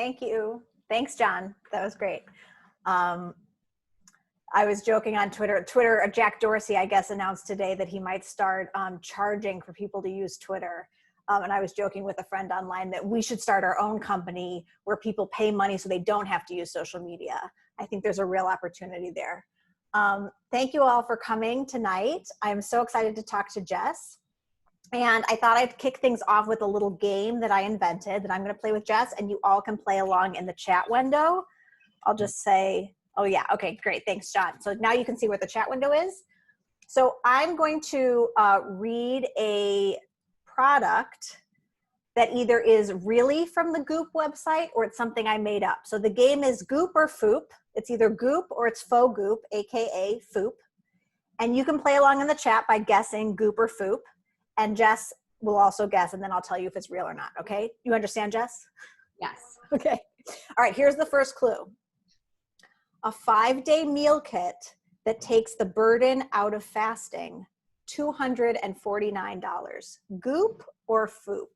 Thank you. Thanks, John. That was great. I was joking on Twitter. Jack Dorsey, I guess, announced today that he might start charging for people to use Twitter. And I was joking with a friend online that we should start our own company where people pay money so they don't have to use social media. I think there's a real opportunity there. Thank you all for coming tonight. I'm so excited to talk to Jess. And I thought I'd kick things off with a little game that I invented that I'm going to play with Jess, and you all can play along in the chat window. I'll just say, oh yeah, okay, great, thanks, John. So now you can see where the chat window is. So I'm going to read a product that either is really from the Goop website or it's something I made up. So the game is Goop or Foop. It's either Goop or it's faux Goop, AKA Foop. And you can play along in the chat by guessing Goop or Foop. And Jess will also guess, and then I'll tell you if it's real or not, okay? You understand, Jess? Yes. Okay. All right, here's the first clue. A 5-day meal kit that takes the burden out of fasting, $249. Goop or Foop?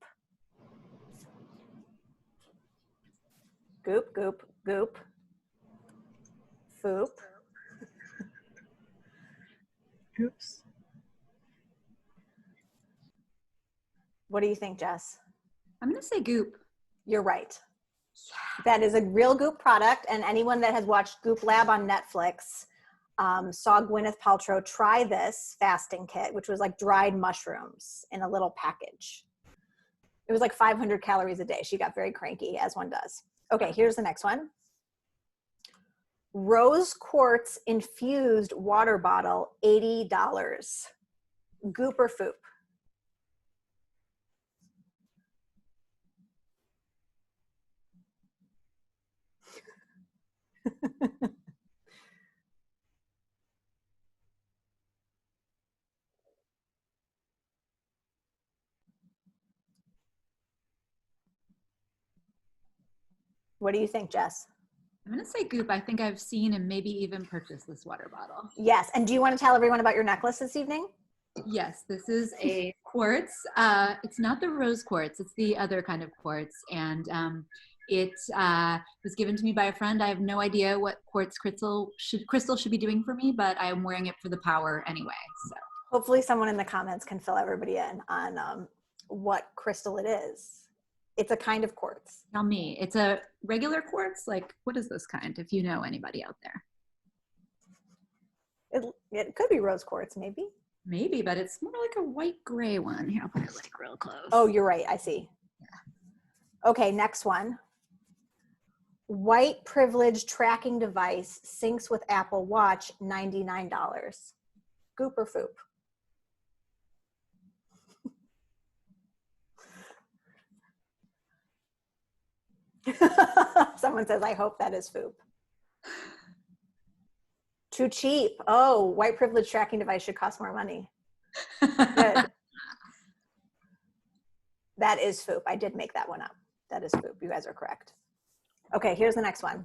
Goop, Goop, Goop. Foop. Oops. What do you think, Jess? I'm going to say Goop. You're right. That is a real Goop product, and anyone that has watched Goop Lab on Netflix saw Gwyneth Paltrow try this fasting kit, which was like dried mushrooms in a little package. It was like 500 calories a day. She got very cranky, as one does. Okay, here's the next one. Rose quartz infused water bottle, $80. Goop or Foop? What do you think, Jess? I'm going to say Goop. I think I've seen and maybe even purchased this water bottle. Yes. And do you want to tell everyone about your necklace this evening? Yes, this is a quartz. It's not the rose quartz. It's the other kind of quartz. And it was given to me by a friend. I have no idea what quartz crystal should be doing for me, but I'm wearing it for the power anyway. So hopefully someone in the comments can fill everybody in on what crystal it is. It's a kind of quartz. Tell me, it's a regular quartz? Like, what is this kind, if you know anybody out there? It could be rose quartz, maybe. Maybe, but it's more like a white gray one. Here, I'll put it like real close. Oh, you're right. I see. Yeah. Okay, next one. White privilege tracking device syncs with Apple Watch, $99. Goop or Foop? Someone says, I hope that is Foop. Too cheap. Oh, white privilege tracking device should cost more money. Good. That is Foop. I did make that one up. That is Foop. You guys are correct. Okay, here's the next one.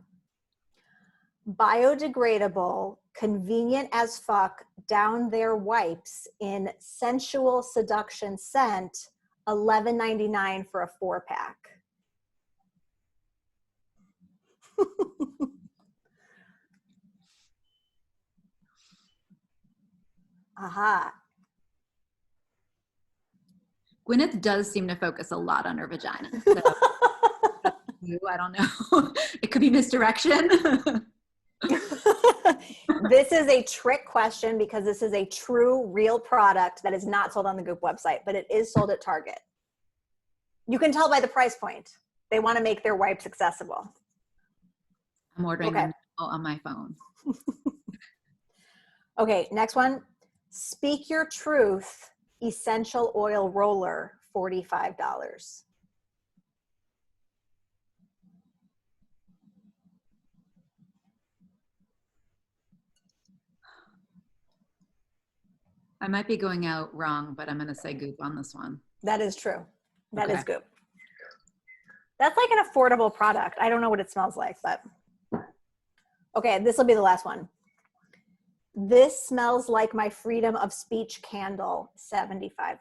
Biodegradable, convenient as fuck, down there wipes in sensual seduction scent, $11.99 for a 4-pack. Aha. Gwyneth does seem to focus a lot on her vagina. So I don't know. It could be misdirection. This is a trick question because this is a true, real product that is not sold on the Goop website, but it is sold at Target. You can tell by the price point. They want to make their wipes accessible. I'm ordering them on my phone. Okay, next one. Speak Your Truth essential oil roller, $45. I might be going out wrong, but I'm going to say Goop on this one. That is true. That is Goop. That's like an affordable product. I don't know what it smells like, but okay, this will be the last one. This smells like my freedom of speech candle, $75.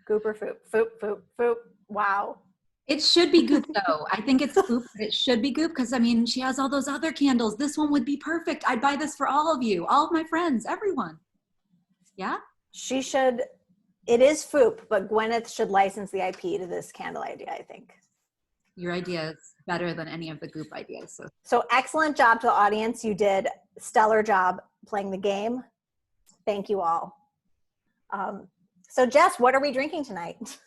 Goop or foop? Foop, foop, foop. Wow. It should be goop though. I think it's goop, but it should be goop because I mean, she has all those other candles. This one would be perfect. I'd buy this for all of you, all of my friends, everyone. Yeah? She should, it is foop, but Gwyneth should license the IP to this candle idea, I think. Your idea is better than any of the goop ideas. So excellent job to the audience. You did a stellar job playing the game. Thank you all. So Jess, what are we drinking tonight?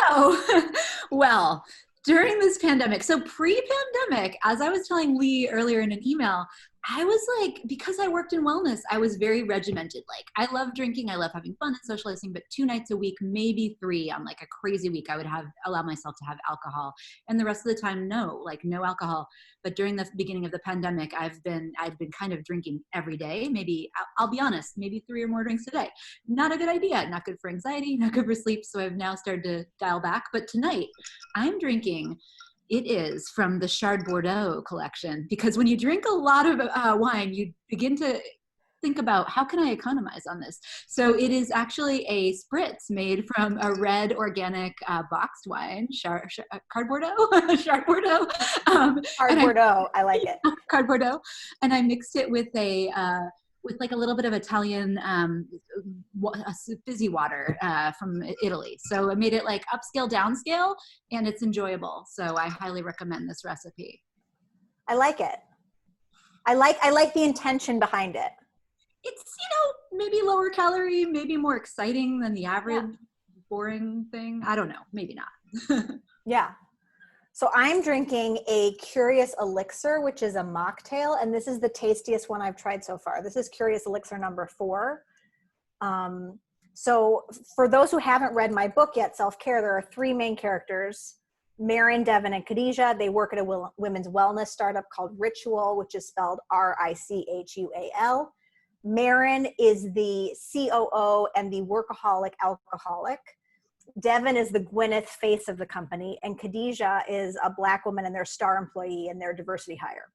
Oh, well, during this pandemic, so pre-pandemic, as I was telling Leigh earlier in an email, I was like, because I worked in wellness, I was very regimented. Like, I love drinking, I love having fun and socializing, but 2 nights a week, maybe 3 on like a crazy week, I would allow myself to have alcohol. And the rest of the time, no alcohol. But during the beginning of the pandemic, I'd been kind of drinking every day. Maybe, I'll be honest, maybe 3 or more drinks a day. Not a good idea, not good for anxiety, not good for sleep. So I've now started to dial back. But tonight, I'm drinking. It is from the Chard Bordeaux collection, because when you drink a lot of wine, you begin to think about how can I economize on this? So it is actually a spritz made from a red organic boxed wine, Chard Bordeaux, Chard Bordeaux. Chard Bordeaux, I like it. Chard Bordeaux, and I mixed it with with like a little bit of Italian fizzy water from Italy. So I made it like upscale, downscale, and it's enjoyable. So I highly recommend this recipe. I like it. I like the intention behind it. It's, maybe lower calorie, maybe more exciting than the average boring thing. I don't know, maybe not. Yeah. So I'm drinking a Curious Elixir, which is a mocktail, and this is the tastiest one I've tried so far. This is Curious Elixir number 4. So for those who haven't read my book yet, Self-Care, there are 3 main characters, Maren, Devin, and Khadijah. They work at a women's wellness startup called Richual, which is spelled Richual. Maren is the COO and the workaholic alcoholic. Devin is the Gwyneth face of the company, and Khadijah is a Black woman and their star employee and their diversity hire.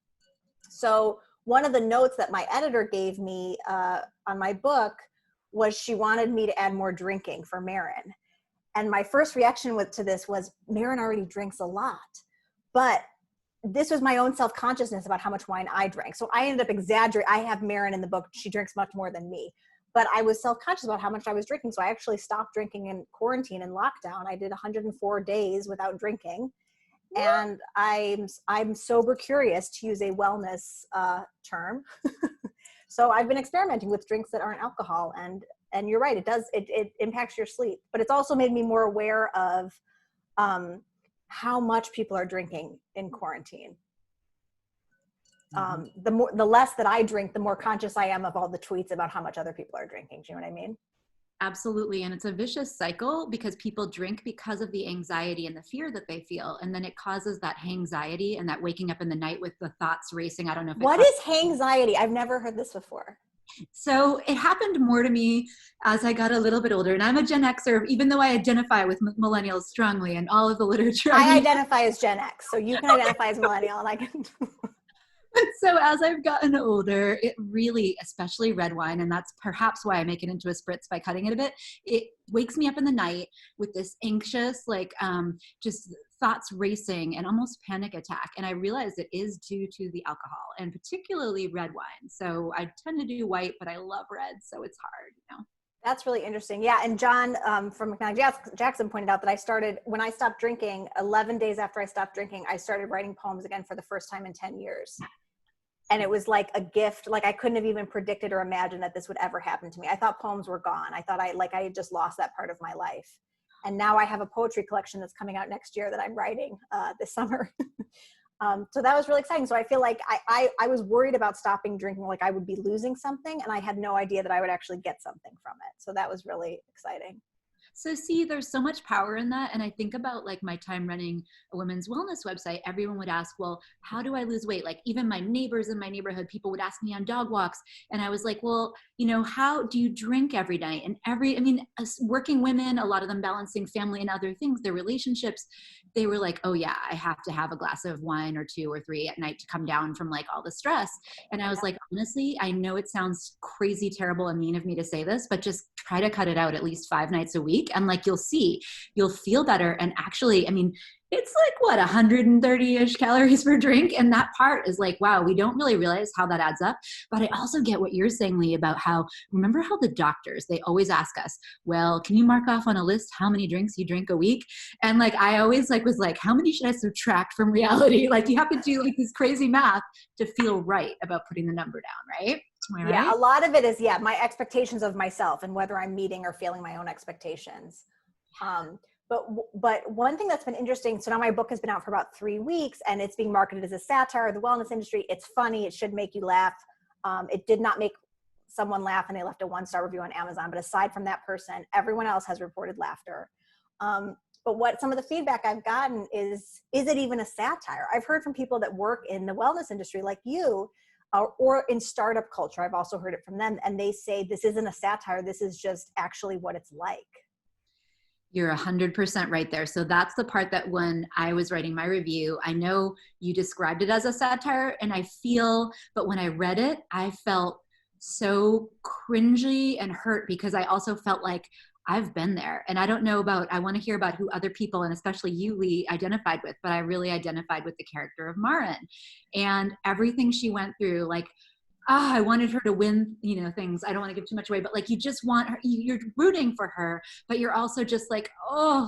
So one of the notes that my editor gave me on my book was she wanted me to add more drinking for Maren. And my first reaction to this was, Maren already drinks a lot. But this was my own self-consciousness about how much wine I drank. So I ended up exaggerating. I have Maren in the book. She drinks much more than me. But I was self-conscious about how much I was drinking. So I actually stopped drinking in quarantine and lockdown. I did 104 days without drinking. And I'm sober curious, to use a wellness term. So I've been experimenting with drinks that aren't alcohol. And you're right, it impacts your sleep. But it's also made me more aware of how much people are drinking in quarantine. The less that I drink, the more conscious I am of all the tweets about how much other people are drinking. Do you know what I mean? Absolutely. And it's a vicious cycle because people drink because of the anxiety and the fear that they feel. And then it causes that hangxiety and that waking up in the night with the thoughts racing. I don't know if what is hangxiety? I've never heard this before. So it happened more to me as I got a little bit older, and I'm a Gen Xer, even though I identify with millennials strongly and all of the literature. I identify as Gen X, so you can identify as millennial and I can. So as I've gotten older, it really, especially red wine, and that's perhaps why I make it into a spritz by cutting it a bit, it wakes me up in the night with this anxious, just thoughts racing and almost panic attack. And I realize it is due to the alcohol, and particularly red wine. So I tend to do white, but I love red, so it's hard, That's really interesting. Yeah, and John from McNally Jackson pointed out that when I stopped drinking, 11 days after I stopped drinking, I started writing poems again for the first time in 10 years. And it was like a gift. Like I couldn't have even predicted or imagined that this would ever happen to me. I thought poems were gone. I thought I had just lost that part of my life. And now I have a poetry collection that's coming out next year that I'm writing this summer. So that was really exciting. So I feel like I was worried about stopping drinking, like I would be losing something, and I had no idea that I would actually get something from it. So that was really exciting. So see, there's so much power in that. And I think about like my time running a women's wellness website, everyone would ask, well, how do I lose weight? Like even my neighbors in my neighborhood, people would ask me on dog walks. And I was like, well, how do you drink every night? And as working women, a lot of them balancing family and other things, their relationships, they were like, oh yeah, I have to have a glass of wine or 2 or 3 at night to come down from like all the stress. And I was like, honestly, I know it sounds crazy, terrible, and mean of me to say this, but just try to cut it out at least 5 nights a week. week. And like, you'll feel better. And actually, I mean, it's like what, 130-ish calories per drink. And that part is like, wow, we don't really realize how that adds up. But I also get what you're saying, Leigh, about how, remember how the doctors, they always ask us, well, can you mark off on a list how many drinks you drink a week? And like, I always like was like, how many should I subtract from reality? Like you have to do like this crazy math to feel right about putting the number down, right? Am I right? Yeah, a lot of it is, my expectations of myself and whether I'm meeting or failing my own expectations. But one thing that's been interesting, so now my book has been out for about 3 weeks and it's being marketed as a satire of the wellness industry. It's funny. It should make you laugh. It did not make someone laugh and they left a 1-star review on Amazon. But aside from that person, everyone else has reported laughter. But what some of the feedback I've gotten is it even a satire? I've heard from people that work in the wellness industry like you, or in startup culture. I've also heard it from them. And they say, this isn't a satire. This is just actually what it's like. You're 100% right there. So that's the part that when I was writing my review, I know you described it as a satire and but when I read it, I felt so cringy and hurt because I also felt like I've been there. And I don't know I want to hear about who other people, and especially you, Leigh, identified with, but I really identified with the character of Maren and everything she went through. Like, I wanted her to win, things. I don't want to give too much away, but like, you just want her, you're rooting for her, but you're also just like,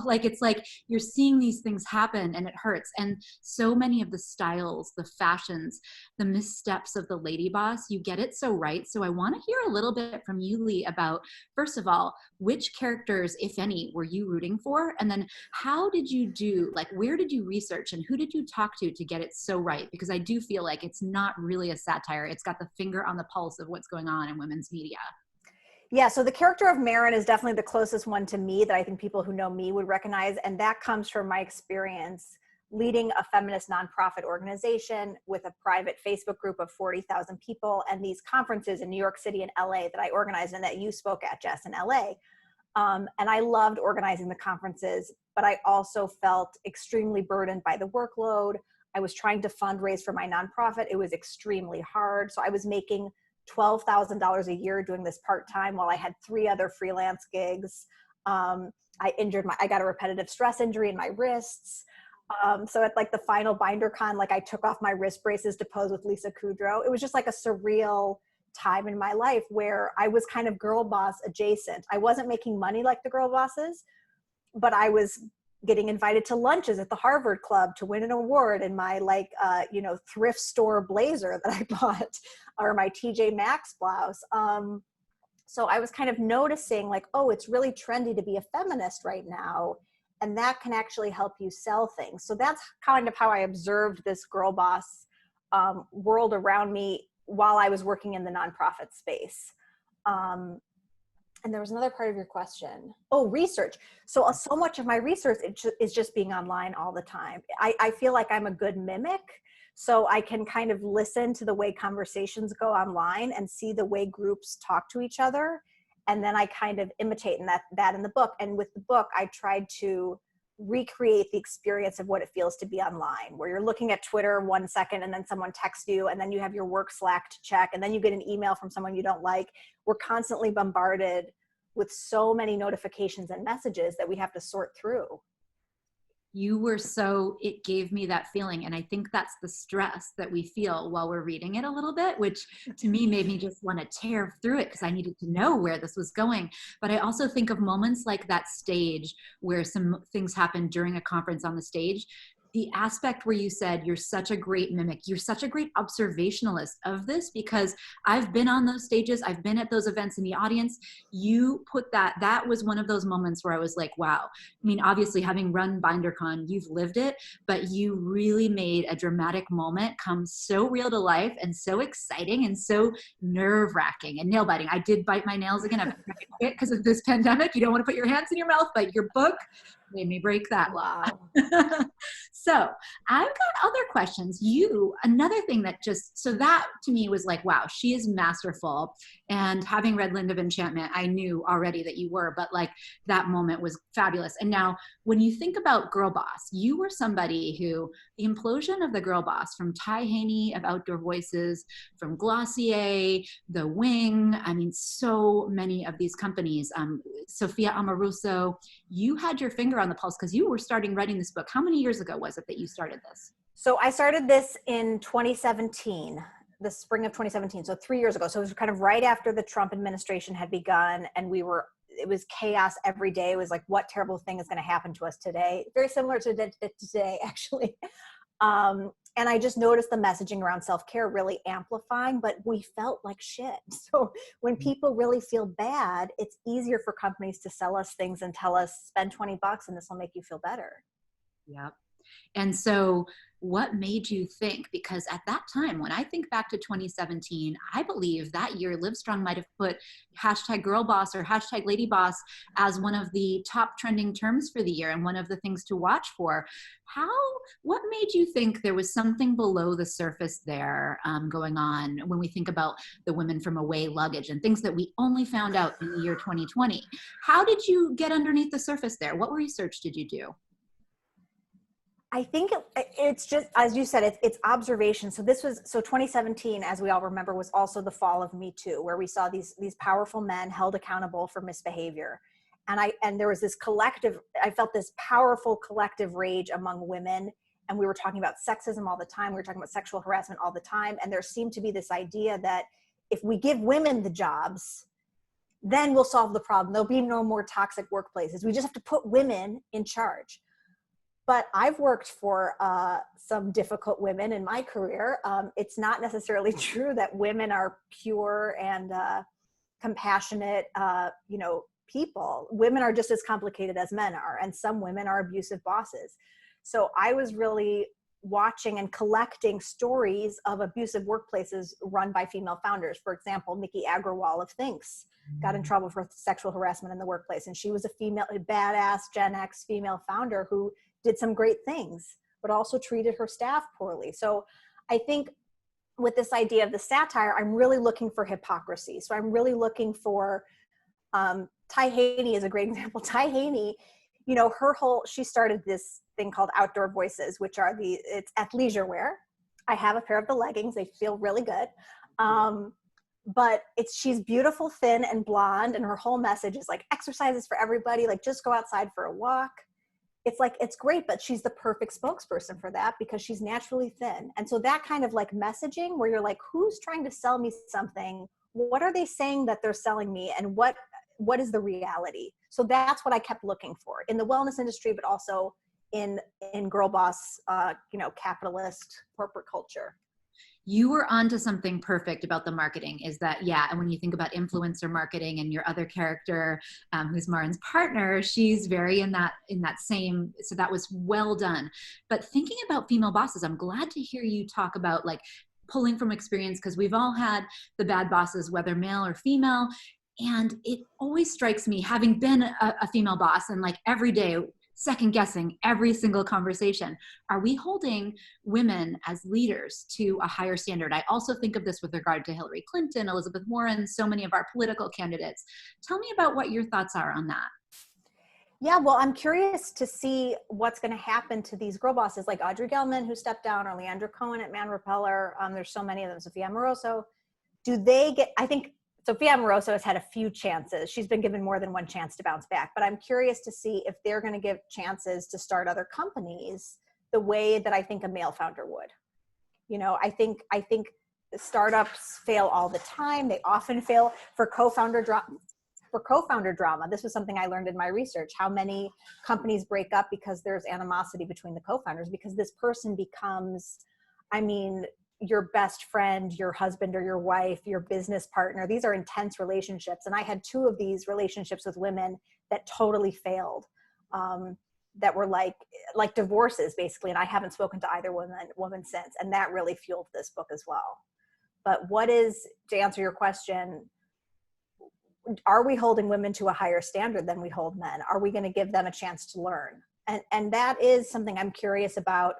like, it's like you're seeing these things happen and it hurts. And so many of the styles, the fashions, the missteps of the lady boss, you get it so right. So I want to hear a little bit from you, Leigh, about, first of all, which characters, if any, were you rooting for? And then how did you where did you research and who did you talk to get it so right? Because I do feel like it's not really a satire. It's got the finger on the pulse of what's going on in women's media. Yeah, so the character of Maren is definitely the closest one to me that I think people who know me would recognize. And that comes from my experience leading a feminist nonprofit organization with a private Facebook group of 40,000 people and these conferences in New York City and LA that I organized and that you spoke at, Jess, in LA. And I loved organizing the conferences, but I also felt extremely burdened by the workload. I was trying to fundraise for my nonprofit. It was extremely hard. So I was making $12,000 a year doing this part-time while I had 3 other freelance gigs. I got a repetitive stress injury in my wrists. So at like the final BinderCon, like I took off my wrist braces to pose with Lisa Kudrow. It was just like a surreal time in my life where I was kind of girl boss adjacent. I wasn't making money like the girl bosses, but I was getting invited to lunches at the Harvard Club to win an award in my thrift store blazer that I bought, or my TJ Maxx blouse. So I was kind of noticing like, it's really trendy to be a feminist right now. And that can actually help you sell things. So that's kind of how I observed this girl boss world around me while I was working in the nonprofit space. And there was another part of your question. Research. So much of my research is just being online all the time. I feel like I'm a good mimic. So I can kind of listen to the way conversations go online and see the way groups talk to each other. And then I kind of imitate that in the book. And with the book, I tried to recreate the experience of what it feels to be online, where you're looking at Twitter 1 second and then someone texts you and then you have your work Slack to check and then you get an email from someone you don't like. We're constantly bombarded with so many notifications and messages that we have to sort through. It gave me that feeling. And I think that's the stress that we feel while we're reading it a little bit, which to me made me just want to tear through it because I needed to know where this was going. But I also think of moments like that stage where some things happen during a conference on the stage. The aspect where you said you're such a great mimic, you're such a great observationalist of this, because I've been on those stages, I've been at those events in the audience. You put that was one of those moments where I was like, wow. I mean, obviously having run BinderCon, you've lived it, but you really made a dramatic moment come so real to life and so exciting and so nerve-wracking and nail-biting. I did bite my nails again. I've tried to quit because of this pandemic. You don't want to put your hands in your mouth, but your book made me break that law. So I've got other questions. Another thing that that to me was like, wow, she is masterful And having read Land of Enchantment, I knew already that you were, but like that moment was fabulous. And now when you think about Girl Boss, you were somebody who, the implosion of the Girl Boss, from Ty Haney of Outdoor Voices, from Glossier, The Wing, I mean, so many of these companies, Sophia Amoruso, you had your finger on the pulse because you were starting writing this book. How many years ago was it that you started this? So I started this in 2017. The spring of 2017, so 3 years ago. So it was kind of right after the Trump administration had begun, and it was chaos every day. It was like, what terrible thing is going to happen to us today? Very similar to today, actually. And I just noticed the messaging around self-care really amplifying, but we felt like shit. So when people really feel bad, it's easier for companies to sell us things and tell us, spend $20 and this will make you feel better. Yeah. And so what made you think, because at that time, when I think back to 2017, I believe that year Livestrong might have put hashtag girl boss or hashtag lady boss as one of the top trending terms for the year and one of the things to watch for. What made you think there was something below the surface there going on when we think about the women from away luggage and things that we only found out in the year 2020? How did you get underneath the surface there? What research did you do? I think it's just, as you said, it's observation. So 2017, as we all remember, was also the fall of Me Too, where we saw these powerful men held accountable for misbehavior. And there was this I felt this powerful collective rage among women. And we were talking about sexism all the time. We were talking about sexual harassment all the time. And there seemed to be this idea that if we give women the jobs, then we'll solve the problem. There'll be no more toxic workplaces. We just have to put women in charge. But I've worked for some difficult women in my career. It's not necessarily true that women are pure and compassionate, people. Women are just as complicated as men are, and some women are abusive bosses. So I was really watching and collecting stories of abusive workplaces run by female founders. For example, Nikki Agrawal of Thinks got in trouble for sexual harassment in the workplace, and she was a badass Gen X female founder who did some great things, but also treated her staff poorly. So I think with this idea of the satire, I'm really looking for hypocrisy. So I'm really looking for, Ty Haney is a great example. Ty Haney, she started this thing called Outdoor Voices, which are it's athleisure wear. I have a pair of the leggings. They feel really good. But she's beautiful, thin and blonde. And her whole message is like exercises for everybody. Like just go outside for a walk. It's like, it's great, but she's the perfect spokesperson for that because she's naturally thin. And so that kind of like messaging where you're like, who's trying to sell me something? What are they saying that they're selling me? And what is the reality? So that's what I kept looking for in the wellness industry, but also in girl boss, capitalist corporate culture. You were onto something perfect about the marketing is that, yeah, and when you think about influencer marketing and your other character, who's Maren's partner, she's very in that same, so that was well done. But thinking about female bosses, I'm glad to hear you talk about like pulling from experience, because we've all had the bad bosses, whether male or female. And it always strikes me, having been a female boss and like every day, second guessing every single conversation. Are we holding women as leaders to a higher standard? I also think of this with regard to Hillary Clinton, Elizabeth Warren, so many of our political candidates. Tell me about what your thoughts are on that. Yeah, well, I'm curious to see what's going to happen to these girl bosses like Audrey Gelman, who stepped down, or Leandra Cohen at Man Repeller. There's so many of them. Sophia Amoruso. I think Sophia Amoruso has had a few chances. She's been given more than one chance to bounce back, but I'm curious to see if they're going to give chances to start other companies the way that I think a male founder would. I think startups fail all the time. They often fail for co-founder drama. This was something I learned in my research, how many companies break up because there's animosity between the co-founders, because this person becomes, your best friend, your husband or your wife, your business partner. These are intense relationships. And I had 2 of these relationships with women that totally failed, that were like divorces basically. And I haven't spoken to either woman since. And that really fueled this book as well. But to answer your question, are we holding women to a higher standard than we hold men? Are we going to give them a chance to learn? And that is something I'm curious about.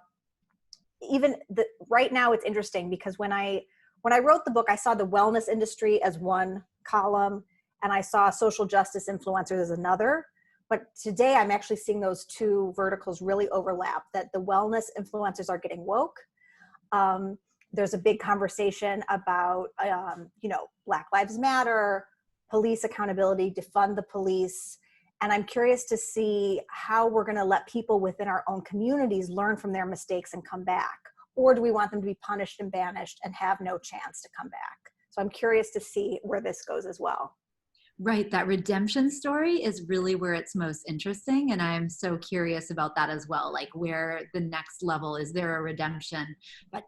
Right now it's interesting because when I wrote the book, I saw the wellness industry as one column, and I saw social justice influencers as another. But today I'm actually seeing those two verticals really overlap, that the wellness influencers are getting woke. There's a big conversation about, Black Lives Matter, police accountability, defund the police. And I'm curious to see how we're going to let people within our own communities learn from their mistakes and come back. Or do we want them to be punished and banished and have no chance to come back? So I'm curious to see where this goes as well. Right. That redemption story is really where it's most interesting. And I'm so curious about that as well. Like where the next level, is there a redemption? But,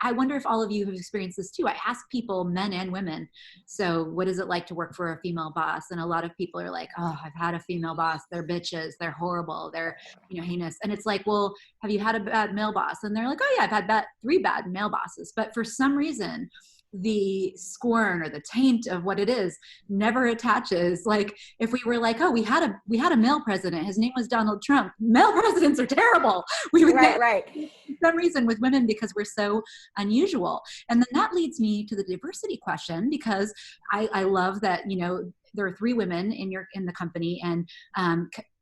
I wonder if all of you have experienced this too. I ask people, men and women, so what is it like to work for a female boss? And a lot of people are like, oh, I've had a female boss. They're bitches. They're horrible. They're, heinous. And it's like, well, have you had a bad male boss? And they're like, oh yeah, I've had 3 bad male bosses. But for some reason, the scorn or the taint of what it is never attaches. Like if we were like, oh, we had a male president, his name was Donald Trump. Male presidents are terrible. We would right. For some reason with women, because we're so unusual. And then that leads me to the diversity question, because I love that, there are 3 women in the company, and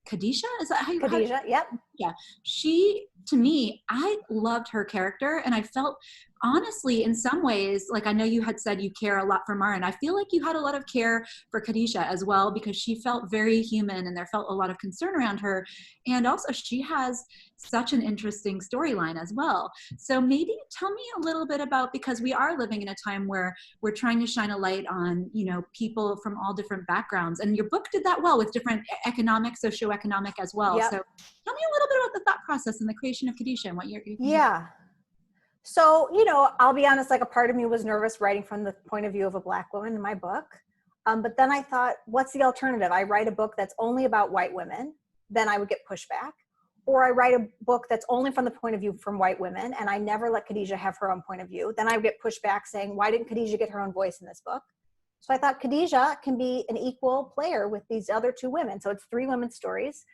Khadijah, is that how you? Khadijah, yep. Yeah. She, to me, I loved her character, and I felt, honestly, in some ways, like I know you had said you care a lot for Maren. I feel like you had a lot of care for Khadijah as well, because she felt very human and there felt a lot of concern around her. And also she has such an interesting storyline as well. So maybe tell me a little bit about, because we are living in a time where we're trying to shine a light on, people from all different backgrounds. And your book did that well with different economic, socioeconomic as well. Yep. So tell me a little bit about the thought process and the creation of Khadijah and what you're Yeah. So, I'll be honest, like a part of me was nervous writing from the point of view of a Black woman in my book. But then I thought, what's the alternative? I write a book that's only about white women, then I would get pushback. Or I write a book that's only from the point of view from white women, and I never let Khadijah have her own point of view. Then I would get pushback saying, why didn't Khadijah get her own voice in this book? So I thought Khadijah can be an equal player with these other 2 women. So it's 3 women's stories.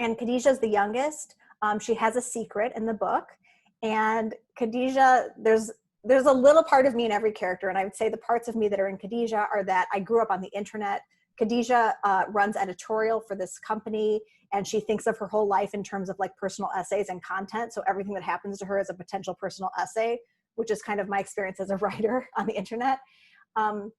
And Khadijah's the youngest. She has a secret in the book. And Khadijah, there's a little part of me in every character. And I would say the parts of me that are in Khadijah are that I grew up on the internet. Khadijah runs editorial for this company, and she thinks of her whole life in terms of like personal essays and content. So everything that happens to her is a potential personal essay, which is kind of my experience as a writer on the internet. And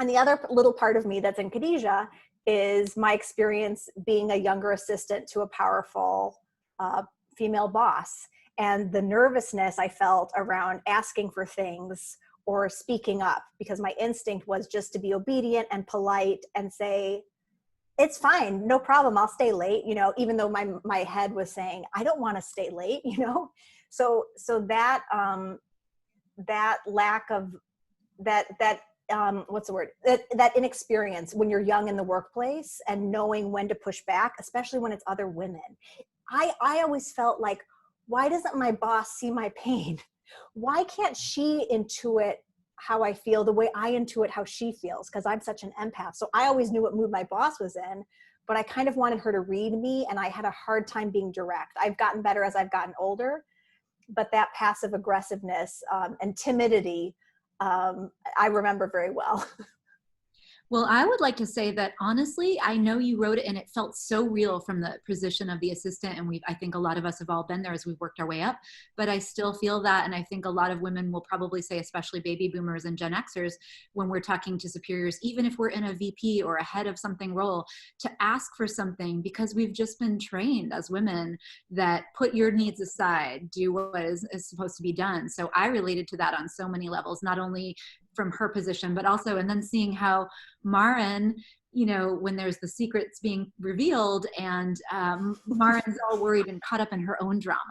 the other little part of me that's in Khadijah is my experience being a younger assistant to a powerful female boss. And the nervousness I felt around asking for things or speaking up, because my instinct was just to be obedient and polite and say, it's fine, no problem, I'll stay late, even though my head was saying, I don't want to stay late, So that lack of that inexperience when you're young in the workplace and knowing when to push back, especially when it's other women. I always felt like, why doesn't my boss see my pain? Why can't she intuit how I feel the way I intuit how she feels? Because I'm such an empath. So I always knew what mood my boss was in, but I kind of wanted her to read me, and I had a hard time being direct. I've gotten better as I've gotten older, but that passive aggressiveness and timidity, I remember very well. Well, I would like to say that honestly, I know you wrote it and it felt so real from the position of the assistant. And I think a lot of us have all been there as we've worked our way up, but I still feel that. And I think a lot of women will probably say, especially baby boomers and Gen Xers, when we're talking to superiors, even if we're in a VP or a head of something role, to ask for something, because we've just been trained as women that put your needs aside, do what is supposed to be done. So I related to that on so many levels, not only from her position, but also, and then seeing how Maren, when there's the secrets being revealed and Maren's all worried and caught up in her own drama.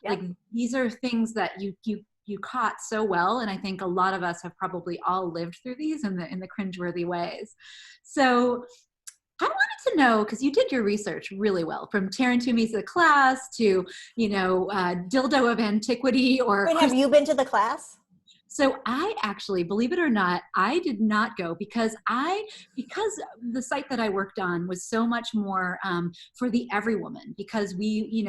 Yeah. Like these are things that you caught so well. And I think a lot of us have probably all lived through these in the cringeworthy ways. So I wanted to know, because you did your research really well, from Taryn Toomey's The Class to, Dildo of Antiquity. Wait, have you been to The Class? So I actually, believe it or not, I did not go because the site that I worked on was so much more for the every woman, because we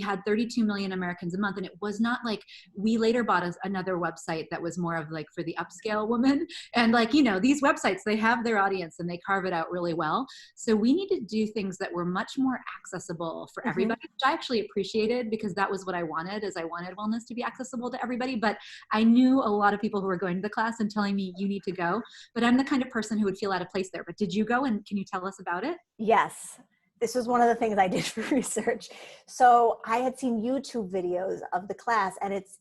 had 32 million Americans a month, and it was not like, we later bought another website that was more of like for the upscale woman. And like, these websites, they have their audience and they carve it out really well. So we needed to do things that were much more accessible for everybody, which I actually appreciated, because that was what I wanted, is I wanted wellness to be accessible to everybody. But I knew a lot of people who were going to the class and telling me, you need to go. But I'm the kind of person who would feel out of place there. But did you go, and can you tell us about it? Yes. This was one of the things I did for research. So I had seen YouTube videos of the class, and it's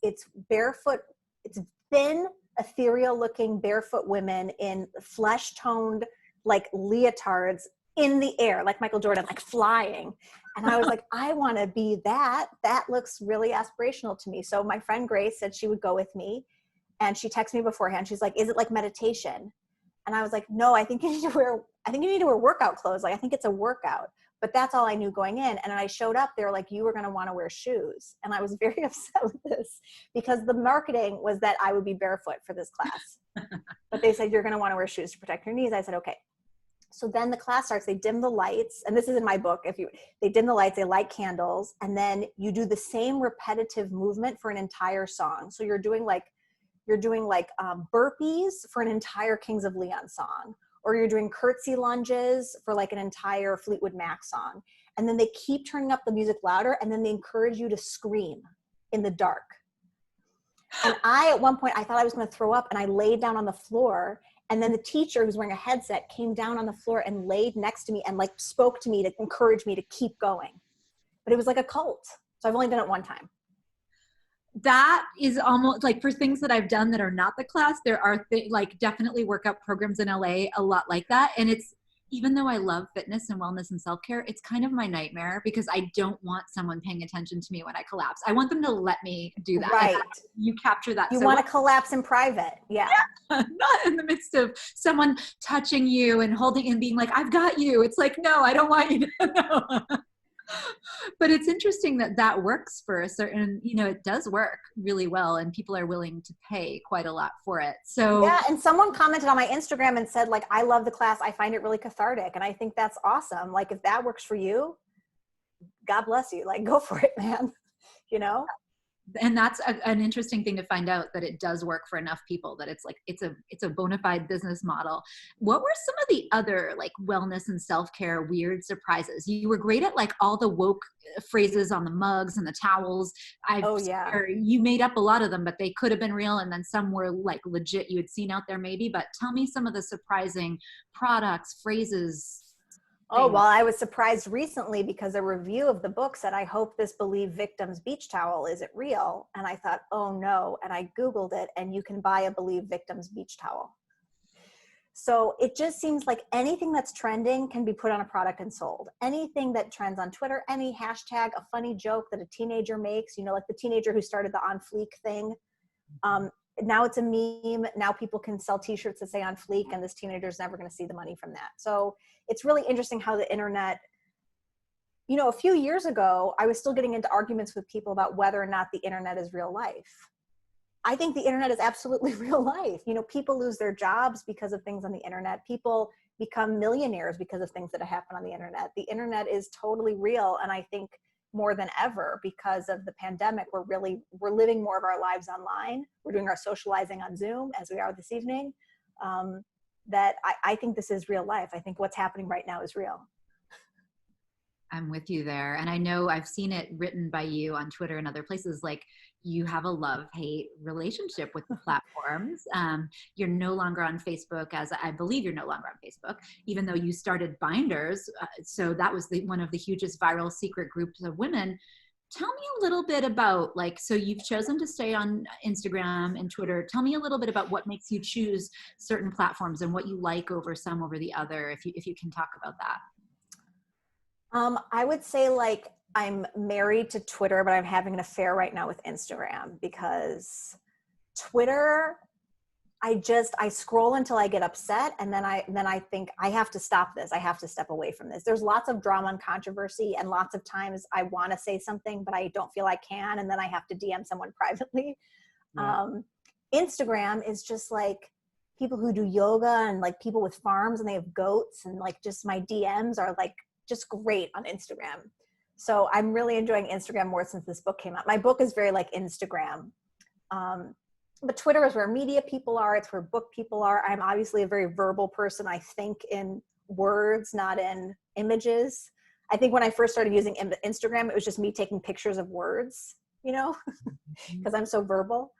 barefoot, it's thin, ethereal looking barefoot women in flesh toned like leotards in the air, like Michael Jordan, like flying. And I was like, I want to be that. That looks really aspirational to me. So my friend Grace said she would go with me, and she texted me beforehand. She's like, is it like meditation? And I was like, no, I think you need to wear workout clothes. Like, I think it's a workout. But that's all I knew going in. And I showed up, they were like, you were going to want to wear shoes. And I was very upset with this, because the marketing was that I would be barefoot for this class. But they said, you're going to want to wear shoes to protect your knees. I said, okay. So then the class starts, they dim the lights. And this is in my book. They dim the lights, they light candles, and then you do the same repetitive movement for an entire song. So you're doing burpees for an entire Kings of Leon song, or you're doing curtsy lunges for like an entire Fleetwood Mac song. And then they keep turning up the music louder, and then they encourage you to scream in the dark. And at one point, I thought I was going to throw up, and I laid down on the floor. And then the teacher, who's wearing a headset, came down on the floor and laid next to me and like spoke to me to encourage me to keep going. But it was like a cult. So I've only done it one time. That is almost like, for things that I've done that are not the class, there are like definitely workout programs in LA a lot like that. And it's, even though I love fitness and wellness and self-care, it's kind of my nightmare, because I don't want someone paying attention to me when I collapse. I want them to let me do that. Right. You capture that. You want to collapse in private. Yeah. Not in the midst of someone touching you and holding and being like, I've got you. It's like, no, I don't want you to know. But it's interesting that works for a certain, it does work really well, and people are willing to pay quite a lot for it. So yeah, and someone commented on my Instagram and said, like, I love the class. I find it really cathartic. And I think that's awesome. Like, if that works for you, God bless you. Like, go for it, man. And that's an interesting thing to find out, that it does work for enough people, that it's like, it's a bona fide business model. What were some of the other like wellness and self-care weird surprises? You were great at like all the woke phrases on the mugs and the towels. You made up a lot of them, but they could have been real. And then some were like legit, you had seen out there maybe. But tell me some of the surprising products, phrases. Oh, well, I was surprised recently because a review of the book said, I hope this Believe Victims beach towel, is it real? And I thought, oh no. And I Googled it, and you can buy a Believe Victims beach towel. So it just seems like anything that's trending can be put on a product and sold. Anything that trends on Twitter, any hashtag, a funny joke that a teenager makes, like the teenager who started the On Fleek thing. Now it's a meme. Now people can sell t-shirts that say On Fleek, and this teenager's never going to see the money from that. So it's really interesting how the internet, a few years ago, I was still getting into arguments with people about whether or not the internet is real life. I think the internet is absolutely real life. People lose their jobs because of things on the internet. People become millionaires because of things that have happened on the internet. The internet is totally real. And I think more than ever, because of the pandemic, we're living more of our lives online. We're doing our socializing on Zoom, as we are this evening. That I think this is real life. I think what's happening right now is real. I'm with you there. And I know I've seen it written by you on Twitter and other places, like you have a love-hate relationship with the platforms. You're no longer on Facebook, as I believe you're no longer on Facebook, even though you started Binders. So that was one of the hugest viral secret groups of women. Tell me a little bit about, so you've chosen to stay on Instagram and Twitter. Tell me a little bit about what makes you choose certain platforms and what you like over some over the other, if you can talk about that. I would say I'm married to Twitter, but I'm having an affair right now with Instagram, because Twitter, I scroll until I get upset. And then I think I have to stop this. I have to step away from this. There's lots of drama and controversy, and lots of times I want to say something, but I don't feel I can. And then I have to DM someone privately. Yeah. Instagram is just like people who do yoga and like people with farms and they have goats, and like just my DMs are like just great on Instagram. So I'm really enjoying Instagram more since this book came out. My book is very like Instagram. But Twitter is where media people are. It's where book people are. I'm obviously a very verbal person. I think in words, not in images. I think when I first started using Instagram, it was just me taking pictures of words, you know, because I'm so verbal.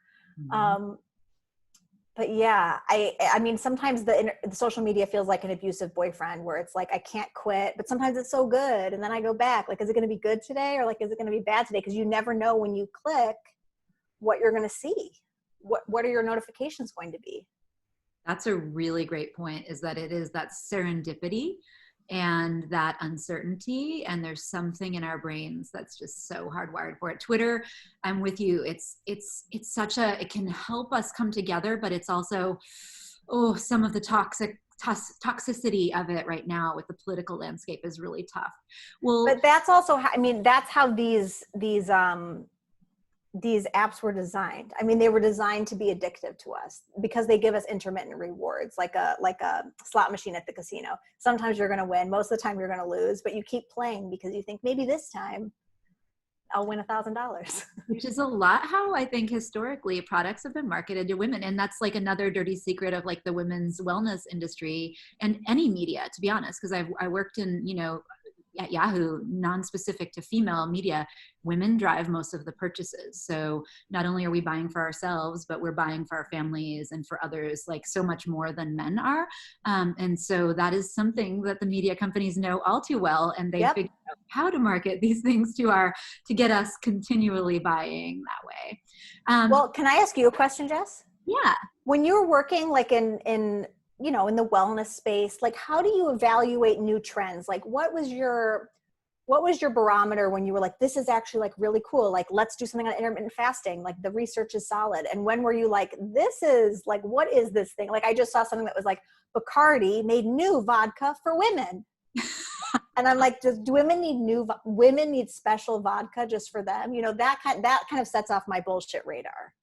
But yeah, I mean, sometimes the social media feels like an abusive boyfriend where it's like, I can't quit, but sometimes it's so good. And then I go back, like, is it going to be good today? Or like, is it going to be bad today? Because you never know when you click what you're going to see. What are your notifications going to be? That's a really great point, is that it is that serendipity and that uncertainty, and there's something in our brains that's just so hardwired for it. Twitter, I'm with you. It's such a, it can help us come together, but it's also, some of the toxicity of it right now with the political landscape is really tough. Well, but that's also how, I mean, that's how these apps were designed. I mean, they were designed to be addictive to us because they give us intermittent rewards, like a slot machine at the casino. Sometimes you're going to win. Most of the time you're going to lose, but you keep playing because you think maybe this time I'll win $1,000. Which is a lot how I think historically products have been marketed to women. And that's like another dirty secret of like the women's wellness industry and any media, to be honest, because I worked in, at Yahoo, non-specific to female media, women drive most of the purchases. So not only are we buying for ourselves, but we're buying for our families and for others, like so much more than men are. And so that is something that the media companies know all too well. And they figure out how to market these things to get us continually buying that way. Well, can I ask you a question, Jess? Yeah. When you're working like in the wellness space, like how do you evaluate new trends? Like what was your barometer when you were like, this is actually like really cool. Like, let's do something on intermittent fasting. Like the research is solid. And when were you like, this is like, what is this thing? Like I just saw something that was like Bacardi made new vodka for women. And I'm like, do women need special vodka just for them? That kind of sets off my bullshit radar.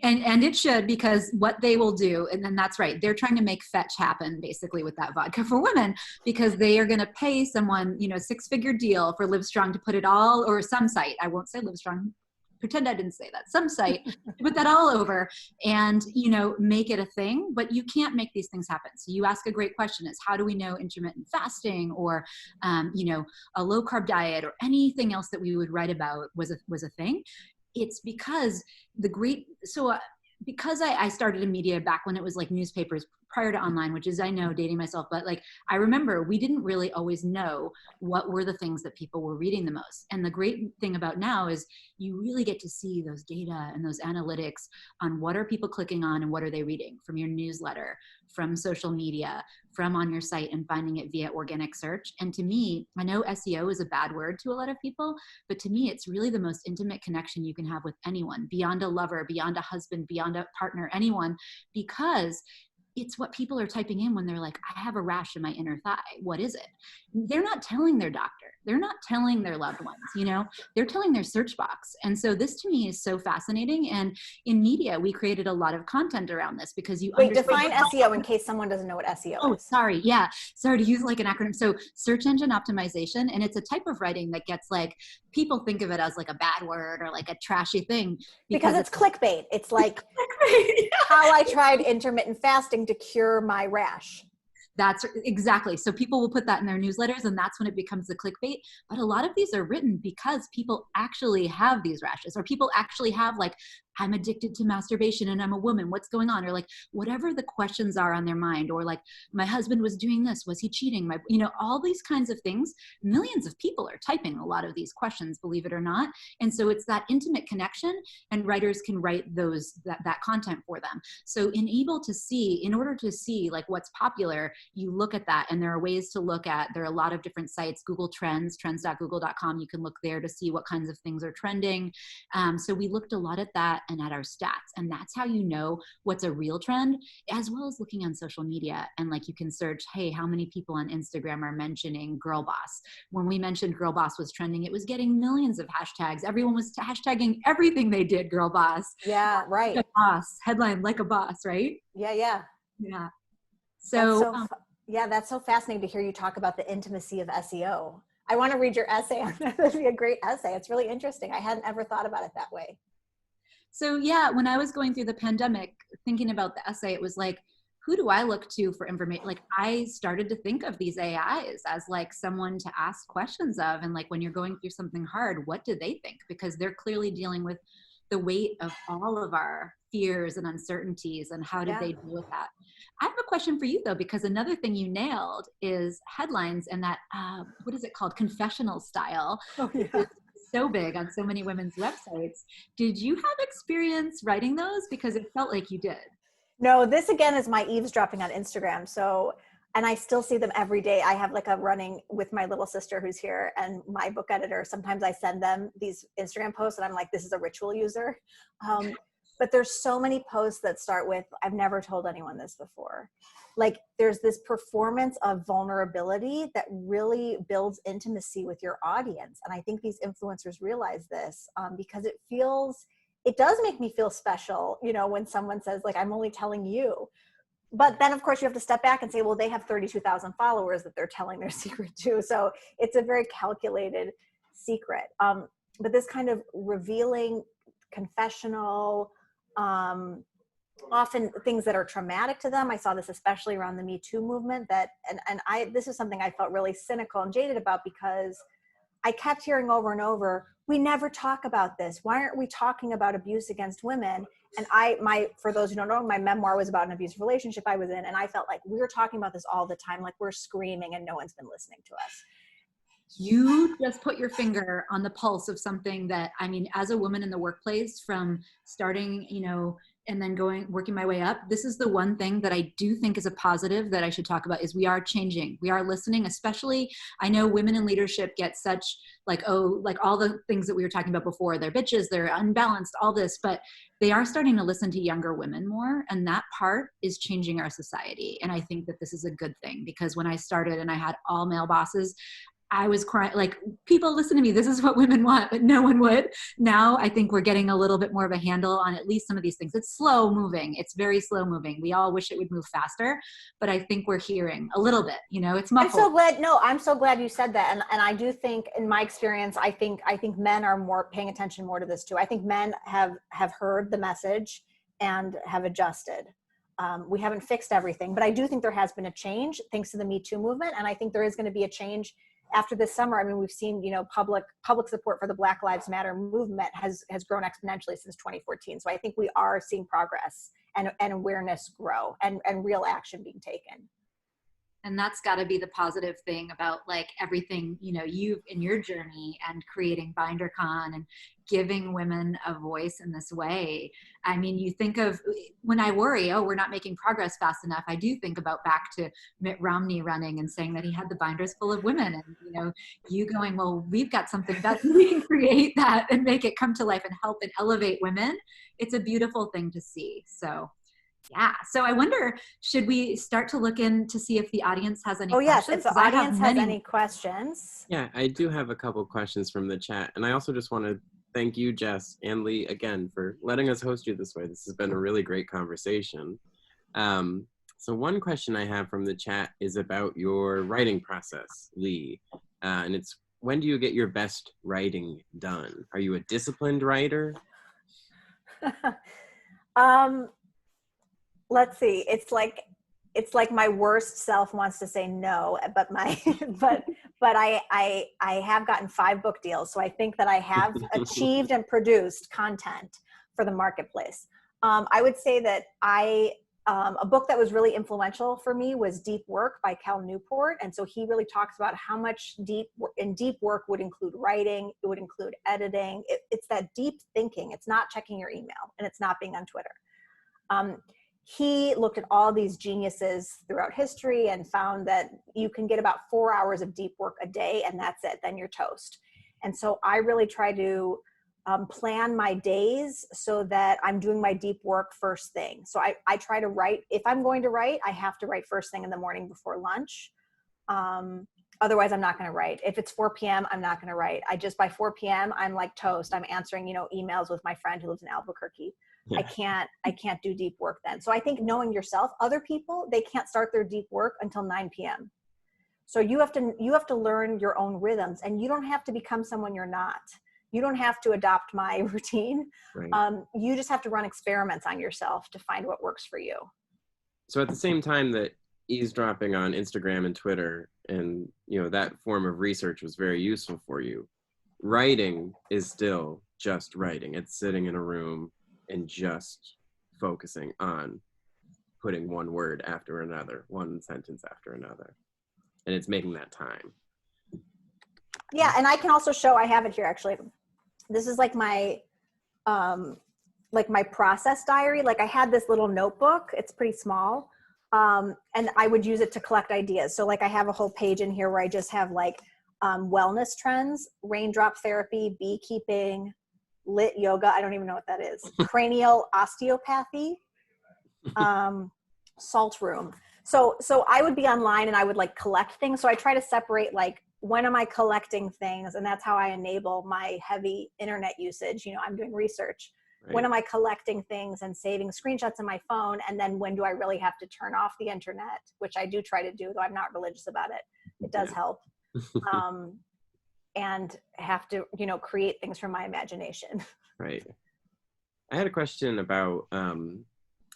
And it should, because what they will do, and then that's right, they're trying to make fetch happen basically with that vodka for women, because they are going to pay someone, six-figure deal for Livestrong to put it all, or some site, I won't say Livestrong, pretend I didn't say that, some site, to put that all over and, make it a thing, but you can't make these things happen. So you ask a great question is, how do we know intermittent fasting or, a low carb diet or anything else that we would write about was a thing? It's because because I started in media back when it was like newspapers prior to online, which is, I know, dating myself, but like, I remember we didn't really always know what were the things that people were reading the most. And the great thing about now is you really get to see those data and those analytics on what are people clicking on and what are they reading from your newsletter, from social media, from on your site, and finding it via organic search. And to me, I know SEO is a bad word to a lot of people, but to me, it's really the most intimate connection you can have with anyone, beyond a lover, beyond a husband, beyond a partner, anyone, because it's what people are typing in when they're like, I have a rash in my inner thigh. What is it? They're not telling their doctor. They're not telling their loved ones, they're telling their search box. And so this to me is so fascinating. And in media, we created a lot of content around this because define SEO in case someone doesn't know what SEO is. Oh, sorry. Yeah. Sorry to use like an acronym. So search engine optimization, and it's a type of writing that gets like, people think of it as like a bad word or like a trashy thing. Because it's clickbait. It's like how I tried intermittent fasting to cure my rash. That's exactly. So people will put that in their newsletters, and that's when it becomes the clickbait. But a lot of these are written because people actually have these rashes, or people actually have like, I'm addicted to masturbation and I'm a woman. What's going on? Or like whatever the questions are on their mind, or like my husband was doing this. Was he cheating? All these kinds of things. Millions of people are typing a lot of these questions, believe it or not. And so it's that intimate connection, and writers can write that content for them. So in order to see like what's popular, you look at that, and there are ways to look at, there are a lot of different sites, Google Trends, trends.google.com. You can look there to see what kinds of things are trending. So we looked a lot at that. and at our stats. And that's how you know what's a real trend, as well as looking on social media. And like you can search, hey, how many people on Instagram are mentioning girl boss? When we mentioned girl boss was trending, it was getting millions of hashtags. Everyone was hashtagging everything they did, girl boss. Yeah, right. Like a boss, headline, like a boss, right? Yeah. Yeah. Yeah, that's so fascinating to hear you talk about the intimacy of SEO. I want to read your essay on that. That'd be a great essay. It's really interesting. I hadn't ever thought about it that way. So yeah, when I was going through the pandemic, thinking about the essay, it was like, who do I look to for information? Like I started to think of these AIs as like someone to ask questions of. And like when you're going through something hard, what do they think? Because they're clearly dealing with the weight of all of our fears and uncertainties, and how did they deal with that? I have a question for you though, because another thing you nailed is headlines and that, what is it called? Confessional style. Oh, yeah. It's so big on so many women's websites. Did you have experience writing those? Because it felt like you did. No, this again is my eavesdropping on Instagram. So, and I still see them every day. I have like a running with my little sister who's here and my book editor. Sometimes I send them these Instagram posts and I'm like, this is a Richual user. But there's so many posts that start with, I've never told anyone this before. Like there's this performance of vulnerability that really builds intimacy with your audience. And I think these influencers realize this because it does make me feel special, you know, when someone says like, I'm only telling you. But then of course you have to step back and say, well, they have 32,000 followers that they're telling their secret to. So it's a very calculated secret. But this kind of revealing, confessional, often things that are traumatic to them. I saw this especially around the Me Too movement this is something I felt really cynical and jaded about because I kept hearing over and over, we never talk about this. Why aren't we talking about abuse against women? And for those who don't know, my memoir was about an abusive relationship I was in. And I felt like we're talking about this all the time. Like we're screaming and no one's been listening to us. You just put your finger on the pulse of something that, I mean, as a woman in the workplace, from starting, you know, and then working my way up, this is the one thing that I do think is a positive that I should talk about is we are changing. We are listening, especially, I know women in leadership get such like, oh, like all the things that we were talking about before, they're bitches, they're unbalanced, all this, but they are starting to listen to younger women more. And that part is changing our society. And I think that this is a good thing because when I started and I had all male bosses, I was crying, like, people listen to me, this is what women want, but no one would. Now I think we're getting a little bit more of a handle on at least some of these things. It's slow moving. It's very slow moving. We all wish it would move faster, but I think we're hearing a little bit, you know, it's muffled. I'm so glad you said that. And I do think in my experience, I think men are more paying attention more to this too. I think men have heard the message and have adjusted. We haven't fixed everything, but I do think there has been a change thanks to the Me Too movement. And I think there is going to be a change after this summer. I mean, we've seen, you know, public support for the Black Lives Matter movement has grown exponentially since 2014. So I think we are seeing progress and awareness grow and real action being taken. And that's got to be the positive thing about like everything, you know, you've in your journey and creating BinderCon and giving women a voice in this way. I mean, you think of when I worry, oh, we're not making progress fast enough. I do think about back to Mitt Romney running and saying that he had the binders full of women and, you know, you going, well, we've got something that we can create that and make it come to life and help and elevate women. It's a beautiful thing to see. So yeah. So I wonder, should we start to look in to see if the audience has any questions? Yes, if the audience has any questions. Yeah, I do have a couple questions from the chat. And I also just want to thank you, Jess and Leigh, again, for letting us host you this way. This has been a really great conversation. So one question I have from the chat is about your writing process, Leigh. And it's, when do you get your best writing done? Are you a disciplined writer? Let's see. It's like my worst self wants to say no, but I have gotten 5 book deals. So I think that I have achieved and produced content for the marketplace. I would say that a book that was really influential for me was Deep Work by Cal Newport. And so he really talks about how much deep work would include writing. It would include editing. It's that deep thinking. It's not checking your email and it's not being on Twitter. He looked at all these geniuses throughout history and found that you can get about 4 hours of deep work a day and that's it, then you're toast. And so I really try to plan my days so that I'm doing my deep work first thing. So I try to write. If I'm going to write, I have to write first thing in the morning before lunch. Otherwise, I'm not going to write. If it's 4 p.m., I'm not going to write. By 4 p.m., I'm like toast. I'm answering, emails with my friend who lives in Albuquerque. Yeah. I can't do deep work then. So I think knowing yourself, other people, they can't start their deep work until 9 p.m. So you have to learn your own rhythms, and you don't have to become someone you're not. You don't have to adopt my routine. Right. You just have to run experiments on yourself to find what works for you. So at the same time that eavesdropping on Instagram and Twitter and, that form of research was very useful for you, writing is still just writing. It's sitting in a room and just focusing on putting one word after another, one sentence after another. And it's making that time. Yeah, and I can also show, I have it here actually. This is like my process diary. Like I had this little notebook, it's pretty small. And I would use it to collect ideas. So like I have a whole page in here where I just have like wellness trends, raindrop therapy, beekeeping, lit yoga. I don't even know what that is. Cranial osteopathy, salt room. So I would be online and I would like collect things. So I try to separate like, when am I collecting things? And that's how I enable my heavy internet usage. I'm doing research. Right. When am I collecting things and saving screenshots on my phone? And then when do I really have to turn off the internet, which I do try to do, though I'm not religious about it. It does help. And have to, create things from my imagination. Right. I had a question about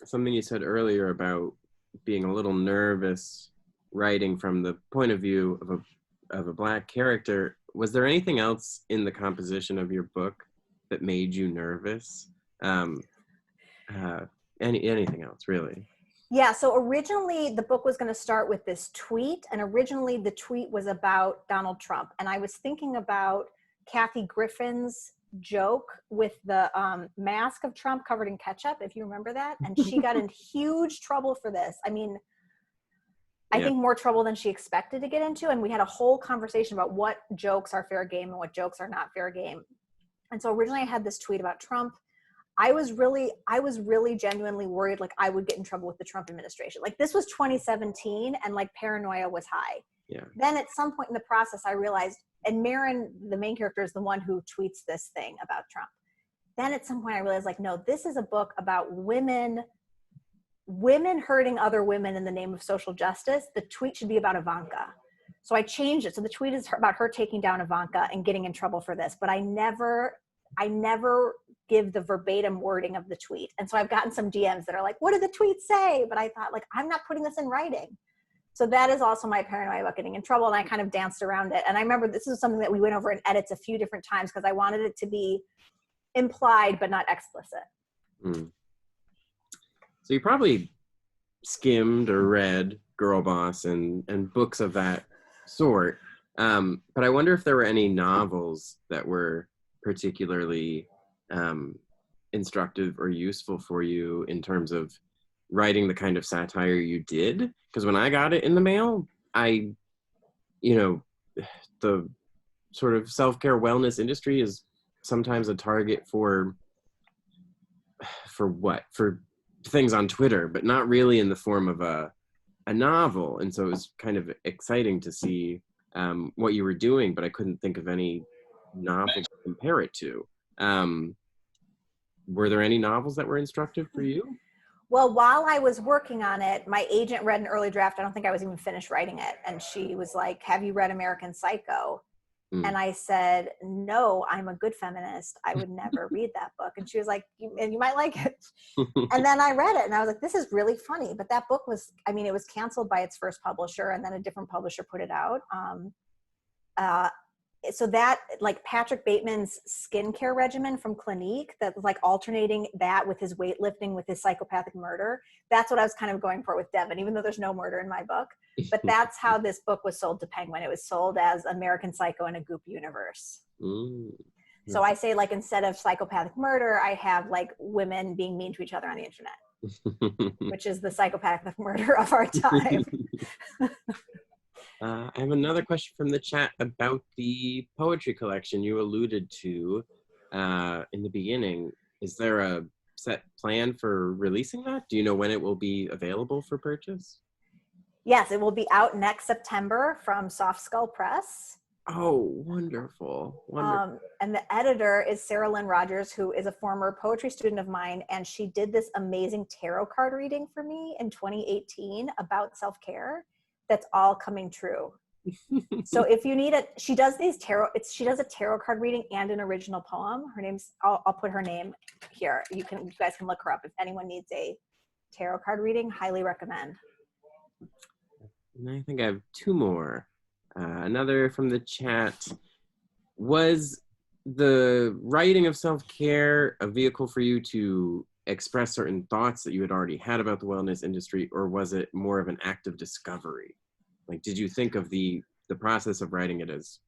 something you said earlier about being a little nervous writing from the point of view of a Black character. Was there anything else in the composition of your book that made you nervous? Anything else, really? Yeah, so originally the book was going to start with this tweet, and originally the tweet was about Donald Trump. And I was thinking about Kathy Griffin's joke with the mask of Trump covered in ketchup, if you remember that. And she got in huge trouble for this. I mean, I think more trouble than she expected to get into. And we had a whole conversation about what jokes are fair game and what jokes are not fair game. And so originally I had this tweet about Trump. I was really genuinely worried like I would get in trouble with the Trump administration. Like this was 2017 and like paranoia was high. Yeah. Then at some point in the process, I realized, and Maren, the main character, is the one who tweets this thing about Trump. Then at some point I realized like, no, this is a book about women hurting other women in the name of social justice. The tweet should be about Ivanka. So I changed it. So the tweet is about her taking down Ivanka and getting in trouble for this, but I never give the verbatim wording of the tweet. And so I've gotten some DMs that are like, what did the tweet say? But I thought like, I'm not putting this in writing. So that is also my paranoia about getting in trouble. And I kind of danced around it. And I remember this is something that we went over in edits a few different times because I wanted it to be implied, but not explicit. Mm. So you probably skimmed or read Girl Boss and books of that sort. But I wonder if there were any novels that were particularly instructive or useful for you in terms of writing the kind of satire you did. Because when I got it in the mail, the sort of self-care wellness industry is sometimes a target for things on Twitter, but not really in the form of a novel. And so it was kind of exciting to see what you were doing, but I couldn't think of any novel to compare it to. Were there any novels that were instructive for you? Well, while I was working on it, my agent read an early draft. I don't think I was even finished writing it. And she was like, have you read American Psycho? And I said, no, I'm a good feminist. I would never read that book. And she was like, you might like it. And then I read it and I was like, this is really funny. But that book was, it was canceled by its first publisher and then a different publisher put it out. So that, like Patrick Bateman's skincare regimen from Clinique, that was like alternating that with his weightlifting, with his psychopathic murder. That's what I was kind of going for with Devin, even though there's no murder in my book. But that's how this book was sold to Penguin. It was sold as American Psycho in a Goop universe. Mm. So I say, like, instead of psychopathic murder, I have like women being mean to each other on the internet, which is the psychopathic murder of our time. I have another question from the chat about the poetry collection you alluded to. in the beginning. Is there a set plan for releasing that? Do you know when it will be available for purchase? Yes, it will be out next September from Soft Skull Press. Oh, wonderful. Wonderful. And the editor is Sarah Lynn Rogers, who is a former poetry student of mine. And she did this amazing tarot card reading for me in 2018 about self-care. That's all coming true. So if you need it, she does these she does a tarot card reading and an original poem. Her name's, I'll put her name here. You guys can look her up if anyone needs a tarot card reading. Highly recommend. And I think I have two more. Another from the chat. Was the writing of self-care a vehicle for you to express certain thoughts that you had already had about the wellness industry, or was it more of an act of discovery? Like, did you think of the process of writing it as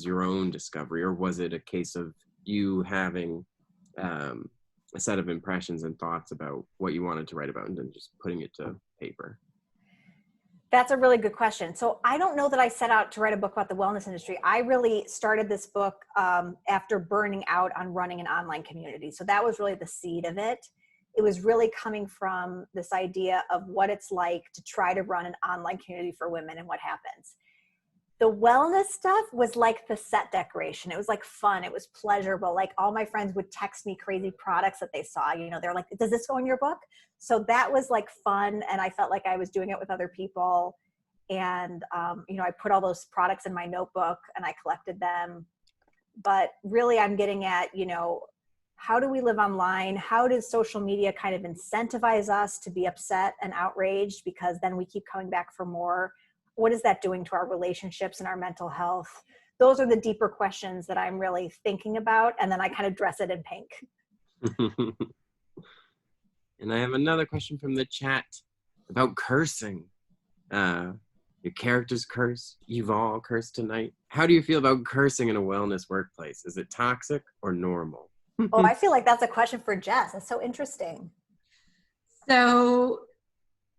your own discovery, or was it a case of you having a set of impressions and thoughts about what you wanted to write about and then just putting it to paper? That's a really good question. So I don't know that I set out to write a book about the wellness industry. I really started this book after burning out on running an online community. So that was really the seed of it. It was really coming from this idea of what it's like to try to run an online community for women and what happens. The wellness stuff was like the set decoration. It was like fun. It was pleasurable. Like all my friends would text me crazy products that they saw. You know, they're like, does this go in your book? So that was like fun. And I felt like I was doing it with other people. And, you know, I put all those products in my notebook and I collected them. But really I'm getting at, you know, how do we live online? How does social media kind of incentivize us to be upset and outraged because then we keep coming back for more? What is that doing to our relationships and our mental health? Those are the deeper questions that I'm really thinking about. And then I kind of dress it in pink. And I have another question from the chat about cursing. Your characters curse. You've all cursed tonight. How do you feel about cursing in a wellness workplace? Is it toxic or normal? Oh, I feel like that's a question for Jess. That's so interesting. So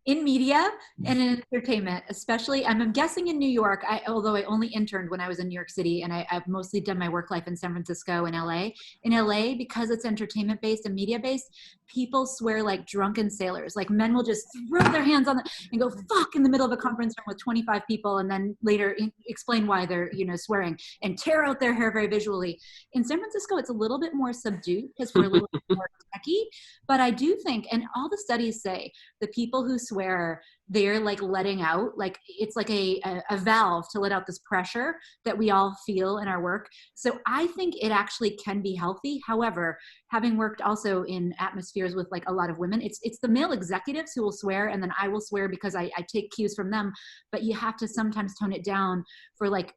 in media and in entertainment, especially, I'm guessing in New York, although I only interned when I was in New York City, and I've mostly done my work life in San Francisco and LA. In LA, because it's entertainment-based and media-based, people swear like drunken sailors. Like men will just throw their hands on and go, fuck, in the middle of a conference room with 25 people, and then later explain why they're, you know, swearing, and tear out their hair very visually. In San Francisco, it's a little bit more subdued because we're a little bit more techie, but I do think, and all the studies say, the people who swear, they're like letting out, like it's like a valve to let out this pressure that we all feel in our work. So I think it actually can be healthy. However, having worked also in atmospheres with like a lot of women, it's the male executives who will swear, and then I will swear because I take cues from them, but you have to sometimes tone it down for like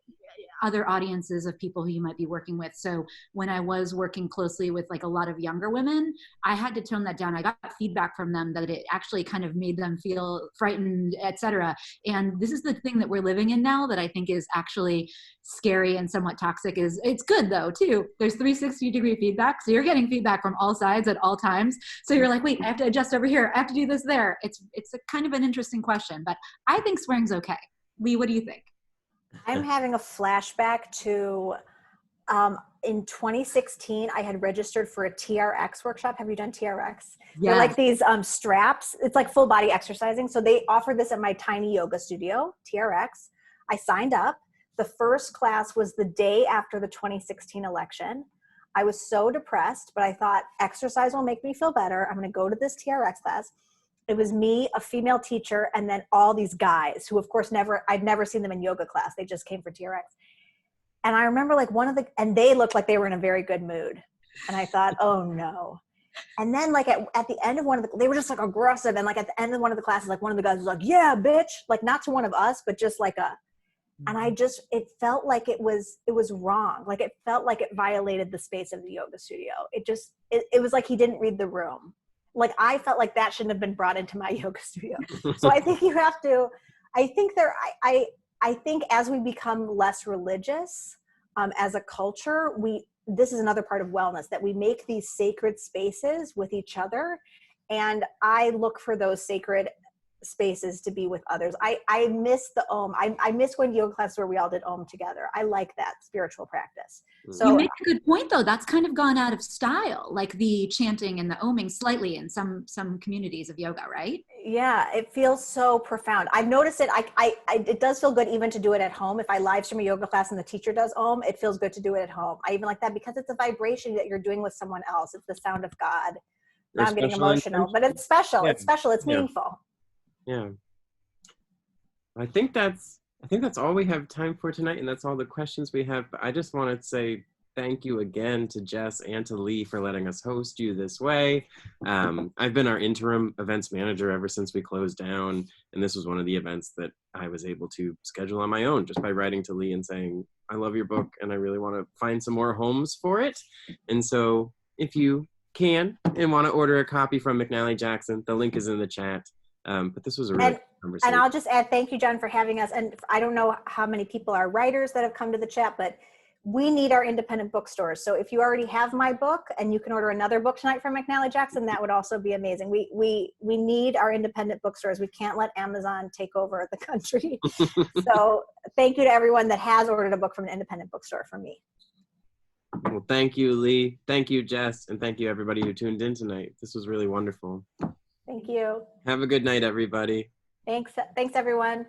other audiences of people who you might be working with. So when I was working closely with like a lot of younger women, I had to tone that down. I got feedback from them that it actually kind of made them feel frightened, etc. And this is the thing that we're living in now that I think is actually scary and somewhat toxic. It's good though too. There's 360-degree feedback. So you're getting feedback from all sides at all times. So you're like, wait, I have to adjust over here. I have to do this there. It's a kind of an interesting question, but I think swearing's okay. Leigh, what do you think? I'm having a flashback to in 2016, I had registered for a TRX workshop. Have you done TRX? Yes. They're like these straps. It's like full body exercising. So they offered this at my tiny yoga studio, TRX. I signed up. The first class was the day after the 2016 election. I was so depressed, but I thought exercise will make me feel better. I'm going to go to this TRX class. It was me, a female teacher, and then all these guys who, of course, I'd never seen them in yoga class. They just came for TRX. And I remember like and they looked like they were in a very good mood. And I thought, oh no. And then like at the end of they were just like aggressive. And like at the end of one of the classes, like one of the guys was like, yeah, bitch. Like not to one of us, but just like and it felt like it was wrong. Like it felt like it violated the space of the yoga studio. It was like he didn't read the room. Like I felt like that shouldn't have been brought into my yoga studio. So I think you have to, I think as we become less religious as a culture, this is another part of wellness, that we make these sacred spaces with each other. And I look for those sacred spaces to be with others. I miss the Om. I miss going to yoga classes where we all did Om together. I like that spiritual practice. So you make a good point though. That's kind of gone out of style, like the chanting and the oming slightly in some communities of yoga, right? Yeah, it feels so profound. I've noticed it. It does feel good even to do it at home. If I live stream a yoga class and the teacher does Om, it feels good to do it at home. I even like that because it's a vibration that you're doing with someone else. It's the sound of God. Now I'm getting emotional, but it's special. Yeah. It's special. It's meaningful. Yeah. I think that's all we have time for tonight, and that's all the questions we have. But I just want to say thank you again to Jess and to Leigh for letting us host you this way. I've been our interim events manager ever since we closed down, and this was one of the events that I was able to schedule on my own just by writing to Leigh and saying, I love your book and I really want to find some more homes for it. And so if you can and want to order a copy from McNally Jackson, the link is in the chat. But this was a really good conversation. And I'll just add, thank you, John, for having us. And I don't know how many people are writers that have come to the chat, but we need our independent bookstores. So if you already have my book and you can order another book tonight from McNally Jackson, that would also be amazing. We need our independent bookstores. We can't let Amazon take over the country. So thank you to everyone that has ordered a book from an independent bookstore from me. Well, thank you, Leigh. Thank you, Jess. And thank you, everybody who tuned in tonight. This was really wonderful. Thank you. Have a good night, everybody. Thanks, everyone.